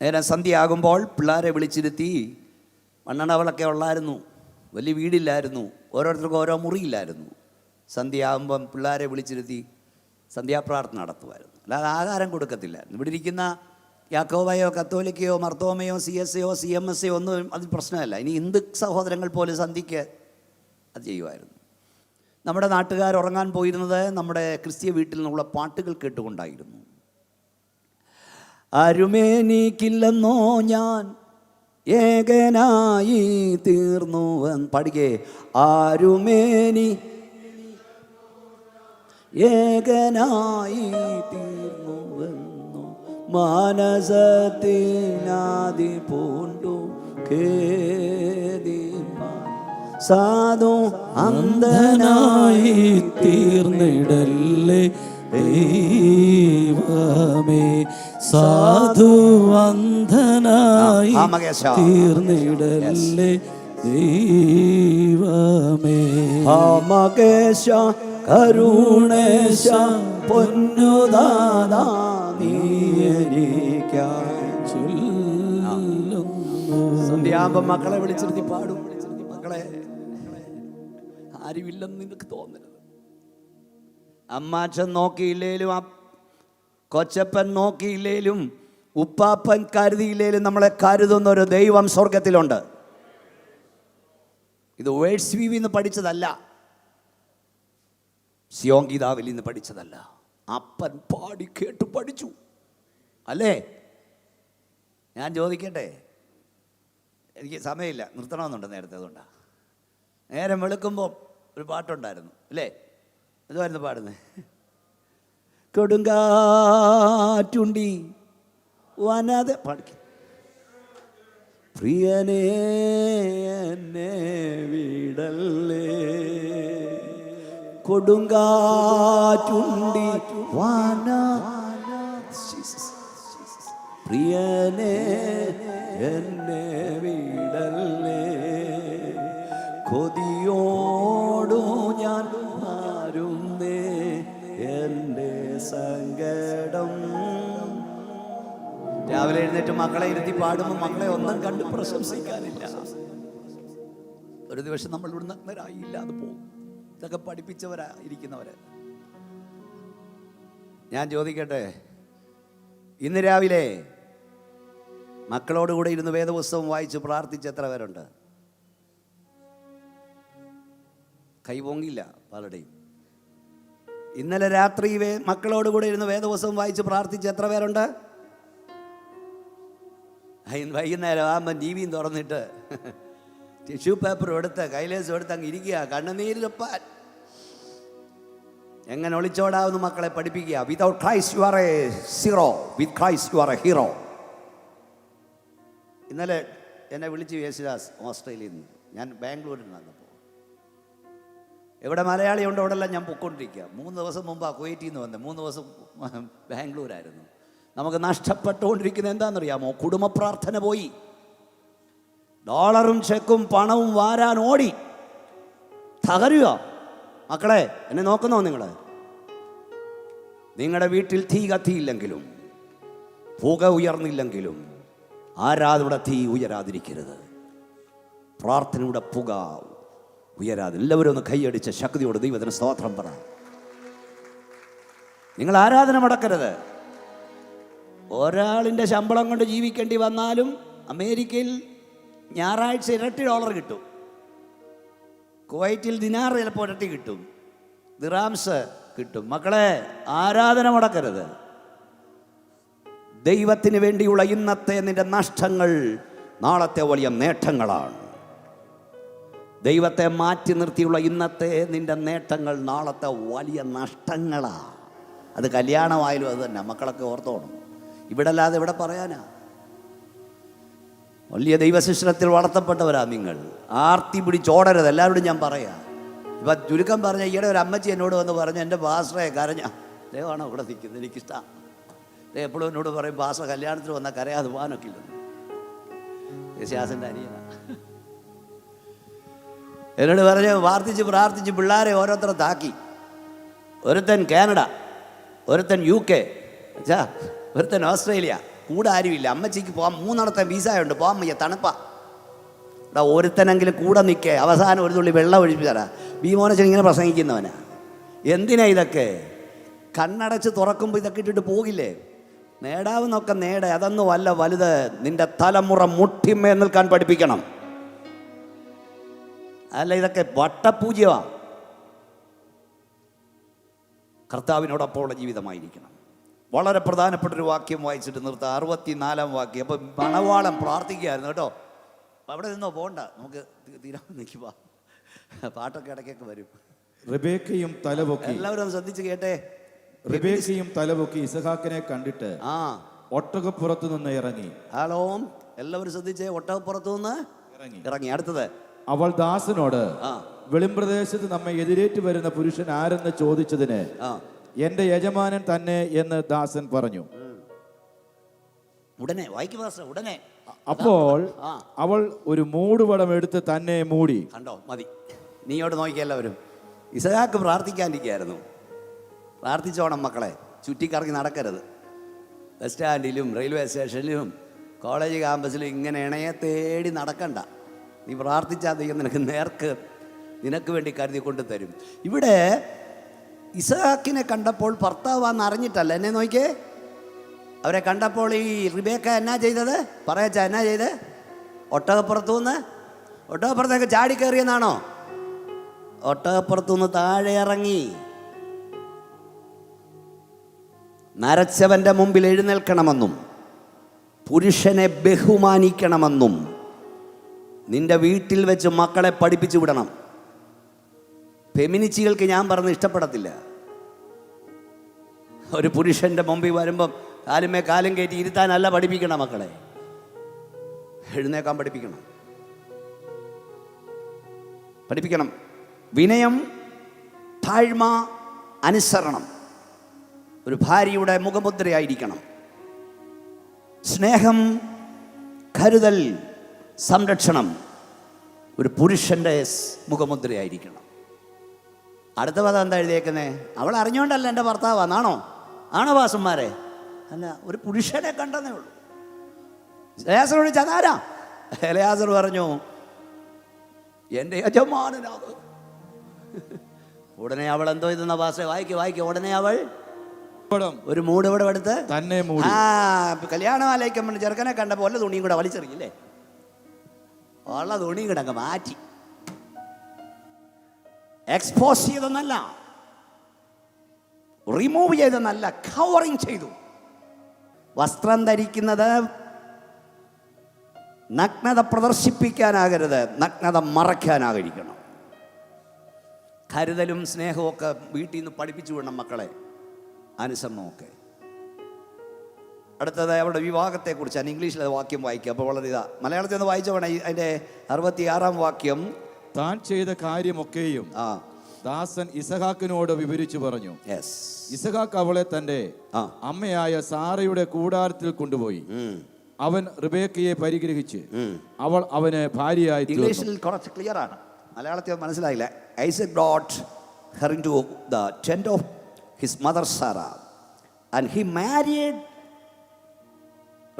നേരം സന്ധ്യയാകുമ്പോൾ പിള്ളേരെ വിളിച്ചിരുത്തി. മണ്ണെണ്ണവളൊക്കെ ഉള്ളായിരുന്നു, വലിയ വീടില്ലായിരുന്നു, ഓരോരുത്തർക്കും ഓരോ മുറിയില്ലായിരുന്നു. സന്ധ്യയാകുമ്പം പിള്ളേരെ വിളിച്ചിരുത്തി സന്ധ്യാപ്രാർത്ഥന നടത്തുമായിരുന്നു. അല്ലാതെ ആഹാരം കൊടുക്കത്തില്ല. ഇവിടെ ഇരിക്കുന്ന യാക്കോബയോ കത്തോലിക്കയോ മർത്തോമയോ CSO CMSO ഒന്നും അതിൽ പ്രശ്നമല്ല. ഇനി ഹിന്ദു സഹോദരങ്ങൾ പോലും സന്ധ്യയ്ക്ക് അത് ചെയ്യുമായിരുന്നു. നമ്മുടെ നാട്ടുകാർ ഉറങ്ങാൻ പോയിരുന്നത് നമ്മുടെ ക്രിസ്തീയ വീട്ടിൽ നിന്നുള്ള പാട്ടുകൾ കേട്ടുകൊണ്ടായിരുന്നു. ആരുമേനിക്കില്ലെന്നോ ഞാൻ ഏകനായി തീർന്നു പഠിക്കേ. ആരുമേനി ഏകനായി തീർന്നുവെന്നു മാനസത്തിനാദി പൂണ്ടു ഖേദിപ്പാൻ സാധു അന്ധനായി തീർന്നിടല്ലേ ദൈവമേ. സാധു അന്ധനായി തീർന്നിടല്ലേ ദൈവമേ. മകേശ കരുണേശ പൊന്നുദാദാ നീ എനിക്കായി ചൊല്ലുന്നു. സന്ധ്യയാകുമ്പം മക്കളെ വിളിച്ചിരുത്തി പാടും. മക്കളെ ആരുമില്ലെന്ന് നിനക്ക് തോന്നരുത്. അമ്മാച്ചൻ നോക്കിയില്ലേലും കൊച്ചപ്പൻ നോക്കിയില്ലേലും ഉപ്പാപ്പൻ കരുതിയില്ലേലും നമ്മളെ കരുതുന്ന ഒരു ദൈവം സ്വർഗത്തിലുണ്ട്. ഇത് വേഴ്സ് വീവിൽ നിന്ന് പഠിച്ചതല്ല, സിയോൻ ഗീതാവിൽ നിന്ന് പഠിച്ചതല്ല. അപ്പൻ പാടി കേട്ട് പഠിച്ചു അല്ലേ? ഞാൻ ചോദിക്കട്ടെ, എനിക്ക് സമയമില്ല, നിർത്തണമെന്നുണ്ട് നേരത്തെ. അതുകൊണ്ടാണ് നേരം വെളുക്കുമ്പോൾ ഒരു പാട്ടുണ്ടായിരുന്നു അല്ലേ? ഇതുമായിരുന്നു പാടുന്നത്. കൊടുങ്കാറ്റുണ്ടി വനത പാടിക്ക പ്രിയനേ എന്നെ വിടല്ലേ. കൊടുങ്കാറ്റുണ്ടി വന പ്രിയനേ എന്നെ വിടല്ലേ. കൊതിയോടു ഞാൻ മാറുന്നേ എൻ്റെ സങ്കടം. രാവിലെ എഴുന്നേറ്റ് മക്കളെ ഇരുത്തി പാടുമ്പോൾ മക്കളെ ഒന്നും കണ്ട് പ്രശംസിക്കാനില്ല. ഒരു ദിവസം നമ്മൾ ഇവിടെ നഗ്നരായി ഇല്ലാതെ പോകും. ഇതൊക്കെ പഠിപ്പിച്ചവരായിരിക്കുന്നവര്. ഞാൻ ചോദിക്കട്ടെ, ഇന്ന് രാവിലെ മക്കളോടുകൂടെ ഇരുന്ന് വേദപുസ്തകം വായിച്ച് പ്രാർത്ഥിച്ച് എത്ര പേരുണ്ട്? കൈപൊങ്ങില്ല പലരുടെയും. ഇന്നലെ രാത്രി മക്കളോടുകൂടെ ഇരുന്ന് വേദപുസ്തകം വായിച്ച് പ്രാർത്ഥിച്ച് എത്ര പേരുണ്ട്? വൈകുന്നേരം ആകുമ്പം ടിവിയും തുറന്നിട്ട് ടിഷ്യൂ പേപ്പർ എടുത്ത് കൈലേസും എടുത്ത് അങ്ങ് ഇരിക്കുക, കണ്ണുനീരിലൊപ്പാൻ. എങ്ങനെ ഒളിച്ചോടാവുന്ന മക്കളെ പഠിപ്പിക്കുക. Without Christ you are A zero, with Christ you are A hero. ഇന്നലെ എന്നെ വിളിച്ച് യേശുദാസ് ഓസ്ട്രേലിയയിൽ നിന്ന്. ഞാൻ ബാംഗ്ലൂരിൽ വന്നപ്പോൾ എവിടെ മലയാളി ഉണ്ടോ അവിടെല്ലാം ഞാൻ പൊയ്ക്കൊണ്ടിരിക്കുക. 3 ദിവസം മുമ്പാണ് കുവൈറ്റിൽ നിന്ന് വന്നത്. 3 ദിവസം ബാംഗ്ലൂരായിരുന്നു. നമുക്ക് നഷ്ടപ്പെട്ടുകൊണ്ടിരിക്കുന്നത് എന്താണെന്നറിയാമോ? കുടുംബ പ്രാർത്ഥന പോയി. ഡോളറും ചെക്കും പണവും വാരാൻ ഓടി തകരുക. മക്കളെ എന്നെ നോക്കുന്നോ നിങ്ങൾ? നിങ്ങളുടെ വീട്ടിൽ തീ കത്തിയില്ലെങ്കിലും പുക ഉയർന്നില്ലെങ്കിലും ആരാധനയുടെ തീ ഉയരാതിരിക്കരുത്. പ്രാർത്ഥനയുടെ പുക ഉയരാതെ എല്ലാവരും ഒന്ന് കൈയടിച്ച ശക്തിയോട് ദൈവത്തിന് സ്തോത്രം പറ. നിങ്ങൾ ആരാധന മുടക്കരുത്. ഒരാളിൻ്റെ ശമ്പളം കൊണ്ട് ജീവിക്കേണ്ടി വന്നാലും അമേരിക്കയിൽ ഞായറാഴ്ച ഇരട്ടി ഡോളർ കിട്ടും. കുവൈറ്റിൽ ദിനാർ ചിലപ്പോൾ ഇരട്ടി കിട്ടും, ദിറാംസ് കിട്ടും. മക്കളെ ആരാധന മുടക്കരുത്. ദൈവത്തിന് വേണ്ടിയുള്ള ഇന്നത്തെ നിന്റെ നഷ്ടങ്ങൾ നാളത്തെ വലിയ നേട്ടങ്ങളാണ്. ദൈവത്തെ മാറ്റി നിർത്തിയുള്ള ഇന്നത്തെ നിന്റെ നേട്ടങ്ങൾ നാളത്തെ വലിയ നഷ്ടങ്ങളാണ്. അത് കല്യാണമായാലും അത് തന്നെ. മക്കളൊക്കെ ഓർത്തോണം. ഇവിടെ അല്ലാതെ ഇവിടെ പറയാനാ? വലിയ ദൈവശിക്ഷണത്തിൽ വളർത്തപ്പെട്ടവരാ നിങ്ങൾ. ആർത്തി പിടിച്ചോടരുത്. എല്ലാവരോടും ഞാൻ പറയാം. ഇപ്പം ചുരുക്കം പറഞ്ഞ ഈയിടെ ഒരു അമ്മച്ചി എന്നോട് വന്ന് പറഞ്ഞു, എൻ്റെ പാസ്റ്ററെ കരഞ്ഞ ദൈവമാണോ ഇവിടെ നിൽക്കുന്നത്, എനിക്കിഷ്ടമാണ്. എപ്പോഴും എന്നോട് പറയും, പാസ്റ്റർ കല്യാണത്തിന് വന്നാൽ കരയാതെ പോകാനൊക്കെ ഇല്ലെന്ന്. യേശുദാസിൻ്റെ അനിയനാ. എന്നോട് പറഞ്ഞ് പ്രാർത്ഥിച്ച് പിള്ളേരെ ഓരോരുത്തരെ താക്കി. ഒരുത്തൻ കാനഡ, ഒരുത്തൻ UK, ഒരുത്തൻ ഓസ്ട്രേലിയ, കൂടെ ആരുമില്ല. അമ്മച്ചിക്ക് പോകാൻ 3 വീസയുണ്ട്, പോകാൻ വയ്യ, തണുപ്പാ. ഇവിടെ ഒരുത്തനെങ്കിലും കൂടെ നിൽക്കേ, അവസാനം ഒരു തുള്ളി വെള്ളം ഒഴിച്ചു തരാം. ഭീമോനച്ചൻ ഇങ്ങനെ പ്രസംഗിക്കുന്നവനാ. എന്തിനാ ഇതൊക്കെ? കണ്ണടച്ച് തുറക്കുമ്പോൾ ഇതൊക്കെ ഇട്ടിട്ട് പോകില്ലേ? നേടാവുന്നൊക്കെ നേടെ, അതൊന്നും അല്ല വലുത്. നിന്റെ തലമുറ മുട്ടിമേ നിൽക്കാൻ പഠിപ്പിക്കണം. അല്ല, ഇതൊക്കെ വട്ടപൂജ്യമാണ്. കർത്താവിനോടൊപ്പമുള്ള ജീവിതമായിരിക്കണം. വളരെ പ്രധാനപ്പെട്ടൊരു വാക്യം വായിച്ചിട്ട് നിർത്താം. 64-ാം വാക്യം. അപ്പം മണവാളം പ്രാർത്ഥിക്കുകയായിരുന്നു കേട്ടോ. അപ്പം അവിടെ നിന്നോ, പോകണ്ട, നമുക്ക് തീരാൻ നിൽക്കുക. പാട്ടൊക്കെ ഇടയ്ക്കൊക്കെ വരും. റിബേക്കയും തലപൊക്കി, എല്ലാവരും ശ്രദ്ധിച്ച് കേട്ടെ. റിബേക്കയും തലപൊക്കി ഇസഹാക്കിനെ കണ്ടിട്ട് ഒട്ടകപ്പുറത്തു നിന്ന് ഇറങ്ങി. ഹലോ, എല്ലാവരും ശ്രദ്ധിച്ചേ. ഒട്ടകപ്പുറത്തു നിന്ന് ഇറങ്ങി. അടുത്തത്, അവൾ ദാസനോട്, വെളിമ്പ്രദേശത്ത് നമ്മെ എതിരേറ്റ് വരുന്ന പുരുഷൻ ആരെന്ന് ചോദിച്ചതിന് എന്റെ യജമാനൻ തന്നെ എന്ന് ദാസൻ പറഞ്ഞു. ഉടനെ വായിക്ക് പാസ്റ്റർ, ഉടനെ. അപ്പോൾ അവൾ ഒരു മൂടുപടം എടുത്ത് തന്നെ മൂടി. കണ്ടോ, മതി. നീയോട് നോക്കിയെല്ലാവരും. ഇസഹാക്ക് പ്രാർത്ഥിക്കാണ്ടിരിക്കുകയായിരുന്നു. പ്രാർത്ഥിച്ചോണം മക്കളെ, ചുറ്റിക്കറങ്ങി നടക്കരുത്. ബസ് സ്റ്റാൻഡിലും റെയിൽവേ സ്റ്റേഷനിലും കോളേജ് ക്യാമ്പസിലും ഇങ്ങനെ ഇണയെ തേടി നടക്കണ്ട. നീ പ്രാർത്ഥിച്ചാൽ ദൈവം നിനക്ക് വേണ്ടി കരുതി കൊണ്ട് തരും. ഇവിടെ ഇസഹാക്കിനെ കണ്ടപ്പോൾ ഭർത്താവാന്ന് അറിഞ്ഞിട്ടല്ല. എന്നെ നോക്കിയേ, അവരെ കണ്ടപ്പോൾ ഈ റിബേക്ക എന്നാ ചെയ്തത്? പറയാച്ചാ എന്നാ ചെയ്ത്? ഒട്ടകപ്പുറത്തേക്ക് ചാടി കയറിയെന്നാണോ? ഒട്ടകപ്പുറത്തുനിന്ന് താഴെ ഇറങ്ങി. നരച്ചവൻ്റെ മുമ്പിൽ എഴുന്നേൽക്കണമെന്നും പുരുഷനെ ബഹുമാനിക്കണമെന്നും നിന്റെ വീട്ടിൽ വെച്ച് മക്കളെ പഠിപ്പിച്ചു വിടണം. ഫെമിനിസ്റ്റുകൾക്ക് ഞാൻ പറഞ്ഞ് ഇഷ്ടപ്പെടത്തില്ല. ഒരു പുരുഷൻ്റെ മുമ്പിൽ വരുമ്പം കാലുമേ കാലും കയറ്റി ഇരുത്താനല്ല പഠിപ്പിക്കണം മക്കളെ, എഴുന്നേക്കാൻ പഠിപ്പിക്കണം. വിനയം, താഴ്മ, അനുസരണം ഒരു ഭാര്യയുടെ മുഖമുദ്രയായിരിക്കണം. സ്നേഹം, കരുതൽ, സംരക്ഷണം ഒരു പുരുഷൻ്റെ മുഖമുദ്രയായിരിക്കണം. അടുത്ത പദം എന്താ എഴുതിയേക്കുന്നത്? അവൾ അറിഞ്ഞുകൊണ്ടല്ല എൻ്റെ ഭർത്താവാന്നാണോ? ആണോ വാസന്മാരെ? അല്ല, ഒരു പുരുഷനെ കണ്ടെന്നേ ഉള്ളൂ. എലയാസർ വിളിച്ച അതാരാ? എലയാസർ പറഞ്ഞു, എൻ്റെ യജമാനനാണ്. ഉടനെ അവൾ എന്തോ ഇതെന്ന ഭാഷ വായിക്കും. ഉടനെ അവൾ ഒരു മൂടുപടം എടുത്ത് തന്നെ മൂടി. കല്യാണമാലയ്ക്ക് ചെറുക്കനെ കണ്ടപ്പോൾ വല്ല തുണിയും കൂടെ വലിച്ചെറിയില്ലേ? ഉള്ള തുണിയും കൂടെ അങ്ങ് മാറ്റി. എക്സ്പോസ് ചെയ്തെന്നല്ല, റിമൂവ് ചെയ്തെന്നല്ല, കവറിങ് ചെയ്തു. വസ്ത്രം ധരിക്കുന്നത് നഗ്നത പ്രദർശിപ്പിക്കാനാകരുത്, നഗ്നത മറയ്ക്കാനാകരിക്കണം. കരുതലും സ്നേഹവും ഒക്കെ വീട്ടിൽ നിന്ന് പഠിപ്പിച്ചു വിടണം മക്കളെ, അനുസരണമൊക്കെ. അടുത്തത് അവളുടെ വിവാഹത്തെക്കുറിച്ചാണ്. ഇംഗ്ലീഷിൽ വാക്യം വായിക്കുക. അപ്പോൾ വളരെ മലയാളത്തിൽ നിന്ന് വായിച്ച വേണം. അതിൻ്റെ 66-ാം വാക്യം. താൻ ചെയ്ത കാര്യമൊക്കെയും ദാസൻ ഇസഹാക്കിനോട് വിവരിച്ചു പറഞ്ഞു. ഇസഹാക്ക് അവളെ തന്റെ അമ്മയായ സാറയുടെ കൂടാരത്തിൽ കൊണ്ടുപോയി. അവൻ റിബേക്കയെ പരിഗ്രഹിച്ച് അവൾ അവന് ഭാര്യയായി. ഇംഗ്ലീഷിൽ കുറച്ച് ക്ലിയർ ആണ്, മലയാളത്തിൽ മനസ്സിലായില്ല. Isaac brought her into the tent of his mother Sarah and he married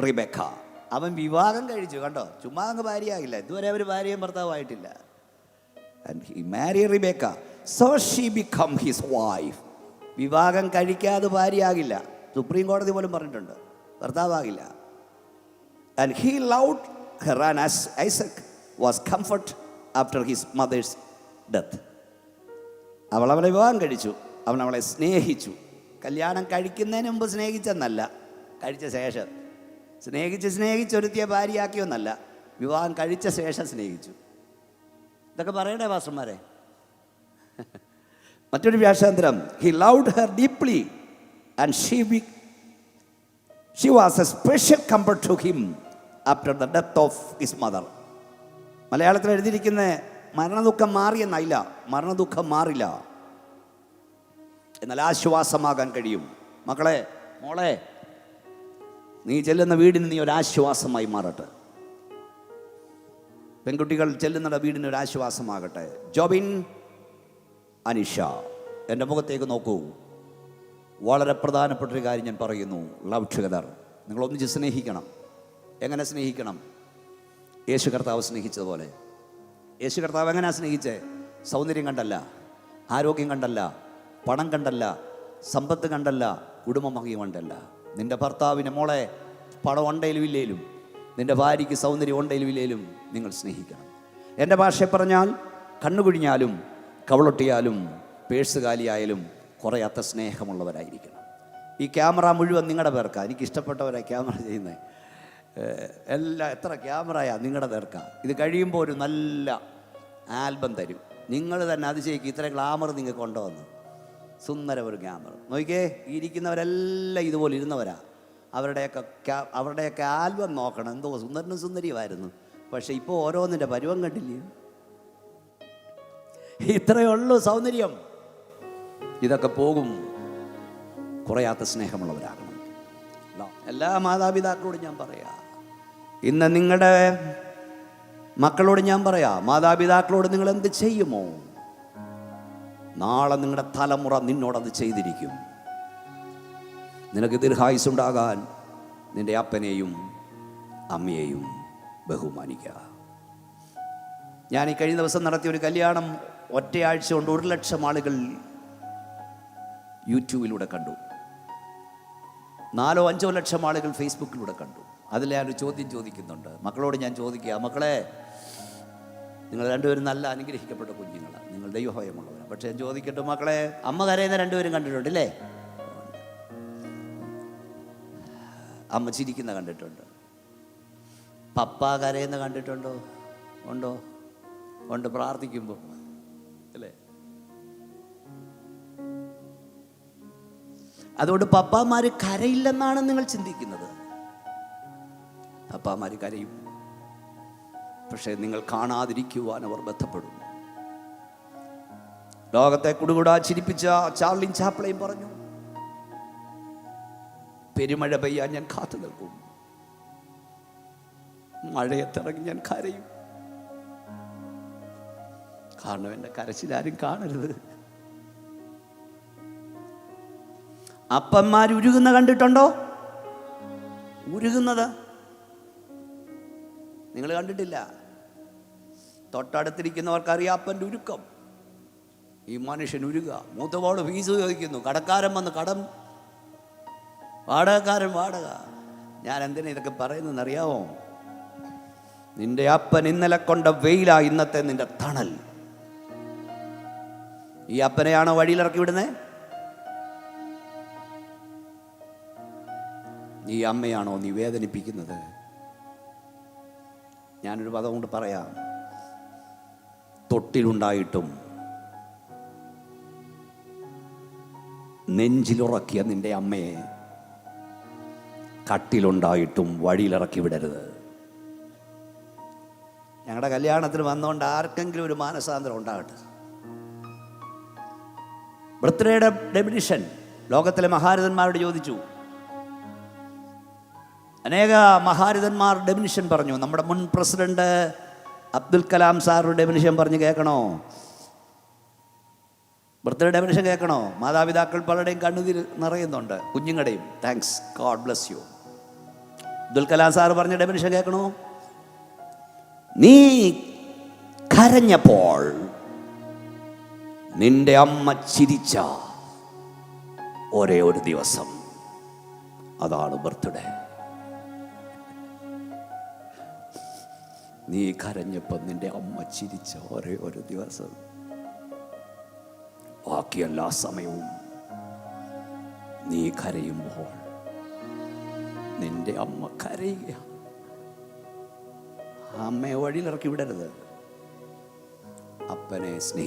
Rebecca. അവൻ വിവാഹം കഴിച്ചു. കണ്ടോ, ചുമ്മാ അങ്ങ് ഭാര്യയാകില്ല. ഇതുവരെ അവർ ഭാര്യയും ഭർത്താവായിട്ടില്ല. And he married Rebecca, so she become his wife. വിവാഹം കഴിക്കാതെ ഭാര്യയാകില്ല. സുപ്രീം കോടതി പോലും പറഞ്ഞിട്ടുണ്ട്, ഭർത്താവാകില്ല. And he loved her, and as Isaac was comfort after his mother's death. അവൾ അവളെ വിവാഹം കഴിച്ചു, അവൻ അവളെ സ്നേഹിച്ചു. കല്യാണം കഴിക്കുന്നതിന് മുമ്പ് സ്നേഹിച്ചെന്നല്ല, കഴിച്ച ശേഷം സ്നേഹിച്ചൊരുത്തിയ ഭാര്യയാക്കിയൊന്നല്ല, വിവാഹം കഴിച്ച ശേഷം സ്നേഹിച്ചു. ഇതൊക്കെ പറയണേ പാസ്റ്റർമാരെ. മറ്റൊരു വ്യാഖ്യാനം, he loved her deeply and she was a special comfort to him after the death of his mother. മലയാളത്തിൽ എഴുതിയിരിക്കുന്ന മരണദുഃഖം മാറിയെന്നല്ല, മരണദുഃഖം മാറില്ല, എന്നാൽ ആശ്വാസമാകാൻ കഴിയും. മക്കളെ, മോളെ, നീ ചെല്ലുന്ന വീടിന് നീ ഒരാശ്വാസമായി മാറട്ടെ. പെൺകുട്ടികൾ ചെല്ലുന്ന വീടിന് ഒരു ആശ്വാസമാകട്ടെ. ജോബിൻ, അനിഷ, എൻ്റെ മുഖത്തേക്ക് നോക്കൂ. വളരെ പ്രധാനപ്പെട്ടൊരു കാര്യം ഞാൻ പറയുന്നു. Love together. നിങ്ങളൊന്നിച്ച് സ്നേഹിക്കണം. എങ്ങനെ സ്നേഹിക്കണം? യേശു കർത്താവ് സ്നേഹിച്ചതുപോലെ. യേശു കർത്താവ് എങ്ങനെയാണ് സ്നേഹിച്ചേ? സൗന്ദര്യം കണ്ടല്ല, ആരോഗ്യം കണ്ടല്ല, പണം കണ്ടല്ല, സമ്പത്ത് കണ്ടല്ല, കുടുംബമഹിമ കണ്ടല്ല. നിൻ്റെ ഭർത്താവിനെ മോളെ പണം ഉണ്ടെങ്കിലും ഇല്ലേലും, നിൻ്റെ ഭാര്യയ്ക്ക് സൗന്ദര്യം ഉണ്ടെങ്കിലും ഇല്ലേലും നിങ്ങൾ സ്നേഹിക്കണം. എൻ്റെ ഭാഷയെ പറഞ്ഞാൽ കണ്ണുകുഴിഞ്ഞാലും കവളൊട്ടിയാലും പേഴ്സ് കാലിയായാലും കുറയാത്ത സ്നേഹമുള്ളവരായിരിക്കണം. ഈ ക്യാമറ മുഴുവൻ നിങ്ങളുടെ പേർക്കാ. എനിക്ക് ഇഷ്ടപ്പെട്ടവരാണ് ക്യാമറ ചെയ്യുന്നത്. എത്ര ക്യാമറയാ നിങ്ങളുടെ പേർക്കാ. ഇത് കഴിയുമ്പോൾ ഒരു നല്ല ആൽബം തരും. നിങ്ങൾ തന്നെ അതിശയിക്കും, ഇത്ര ഗ്ലാമർ നിങ്ങൾക്ക് കൊണ്ടുവന്ന്. സുന്ദര ഒരു ക്യാമറ നോക്കിയേ. ഇരിക്കുന്നവരെല്ലാം ഇതുപോലെ ഇരുന്നവരാ. അവരുടെയൊക്കെ ആൽബം നോക്കണം. എന്തോ സുന്ദരനും സുന്ദരിയുമായിരുന്നു. പക്ഷെ ഇപ്പോൾ ഓരോന്നിൻ്റെ പരുവം കണ്ടില്ലേ? ഇത്രയേ ഉള്ളൂ സൗന്ദര്യം. ഇതൊക്കെ പോകും. കുറയാത്ത സ്നേഹമുള്ളവരാകണം. എല്ലാ മാതാപിതാക്കളോടും ഞാൻ പറയാം, ഇന്ന് നിങ്ങളുടെ മക്കളോട് ഞാൻ പറയാം, മാതാപിതാക്കളോട് നിങ്ങൾ എന്ത് ചെയ്യുമോ നാളെ നിങ്ങളുടെ തലമുറ നിന്നോടത് ചെയ്തിരിക്കും. നിനക്ക് ദീർഘായുസ്സുണ്ടാകാൻ നിന്റെ അപ്പനെയും അമ്മയെയും ബഹുമാനിക്കുക. ഞാൻ ഈ കഴിഞ്ഞ ദിവസം നടത്തിയ ഒരു കല്യാണം ഒറ്റയാഴ്ച കൊണ്ട് 1,00,000 ആളുകൾ യൂട്യൂബിലൂടെ കണ്ടു. 4-5 ലക്ഷം ആളുകൾ ഫേസ്ബുക്കിലൂടെ കണ്ടു. അതിൽ ഞാനൊരു ചോദ്യം ചോദിക്കുന്നുണ്ട്. മക്കളോട് ഞാൻ ചോദിക്കുക, മക്കളെ നിങ്ങൾ രണ്ടുപേരും നല്ല അനുഗ്രഹിക്കപ്പെട്ട കുഞ്ഞുങ്ങളാണ്, നിങ്ങൾ ദൈവഭയമുള്ളവരാണ്. പക്ഷേ ഞാൻ ചോദിക്കട്ടെ മക്കളെ, അമ്മ കരയുന്ന രണ്ടുപേരും കണ്ടിട്ടുണ്ടല്ലേ? അമ്മ ചിരിക്കുന്ന കണ്ടിട്ടുണ്ട്. പപ്പ കരയുന്ന കണ്ടിട്ടുണ്ടോ? ഉണ്ടോ? ഉണ്ട്. പ്രാർത്ഥിക്കുമ്പോൾ അല്ലേ? അതുകൊണ്ട് പപ്പാമാർ കരയില്ലെന്നാണ് നിങ്ങൾ ചിന്തിക്കുന്നത്. പപ്പാമാർ കരയും. പക്ഷേ നിങ്ങൾ കാണാതിരിക്കുവാൻ അവർ ബന്ധപ്പെടും. ലോകത്തെ കുടുകുടാ ചിരിപ്പിച്ച ചാർലിൻ ചാപ്ലിൻ പറഞ്ഞു, പെരുമഴ പെയ്യാൻ ഞാൻ കാത്തു നിൽക്കും, മഴയത്തിറങ്ങി ഞാൻ കരയും, കാരണം എൻ്റെ കരച്ചിലാരും കാണരുത്. അപ്പന്മാർ ഉരുകുന്ന കണ്ടിട്ടുണ്ടോ? ഉരുകുന്നത് നിങ്ങൾ കണ്ടിട്ടില്ല. തൊട്ടടുത്തിരിക്കുന്നവർക്കറിയാം അപ്പൻ്റെ ഉരുക്കം. ഈ മനുഷ്യൻ ഉരുക. മൂത്തവോട് ഫീസ് ചോദിക്കുന്നു, കടക്കാരൻ വന്ന് കടം, വാടകക്കാരൻ വാടക. ഞാൻ എന്തിനാ ഇതൊക്കെ പറയുന്നതെന്നറിയാമോ? നിന്റെ അപ്പൻ ഇന്നലെ കൊണ്ട വെയിലാ ഇന്നത്തെ നിന്റെ തണൽ. ഈ അപ്പനെയാണോ വഴിയിലിറക്കി വിടുന്നേ? ഈ അമ്മയാണോ നീ വേദനിപ്പിക്കുന്നത്? ഞാനൊരു പദം കൊണ്ട് പറയാം, തൊട്ടിലുണ്ടായിട്ടും നെഞ്ചിലുറക്കിയ നിന്റെ അമ്മയെ കട്ടിലുണ്ടായിട്ടും വഴിയിലിറക്കി വിടരുത്. ഞങ്ങളുടെ കല്യാണത്തിന് വന്നുകൊണ്ട് ആർക്കെങ്കിലും ഒരു മാനസാന്തരം ഉണ്ടാകട്ടെ. ബർത്ത്ഡേയുടെ ഡെഫിനിഷൻ ലോകത്തിലെ മഹാരഥന്മാരോട് ചോദിച്ചു. അനേക മഹാരഥന്മാർ ഡെഫിനിഷൻ പറഞ്ഞു. നമ്മുടെ മുൻ പ്രസിഡന്റ് അബ്ദുൽ കലാം സാറുടെ ഡെഫിനിഷൻ പറഞ്ഞ് കേൾക്കണോ? ബർത്ത്ഡേ ഡെഫിനിഷൻ കേൾക്കണോ? മാതാപിതാക്കൾ പലരുടെയും കണ്ണുനീർ നിറയുന്നുണ്ട്, കുഞ്ഞുങ്ങളുടെയും. Thanks, God bless you. Abdul Kalam sir പറഞ്ഞ ഡെഫിനിഷൻ കേൾക്കണോ? നീ കരഞ്ഞപ്പോൾ നിന്റെ അമ്മ ചിരിച്ച ഒരേ ഒരു ദിവസം, അതാണ് ബർത്ത്ഡേ. നീ കരഞ്ഞപ്പോൾ നിന്റെ അമ്മ ചിരിച്ച ഒരേ ഒരു ദിവസം, ബാക്കി എല്ലാ സമയവും നീ കരയുമ്പോൾ നിന്റെ അമ്മ കരയുക. അമ്മയെ വഴിയിലിറക്കി വിടരുത്. അപ്പനെ സ്നേഹിക്കുക.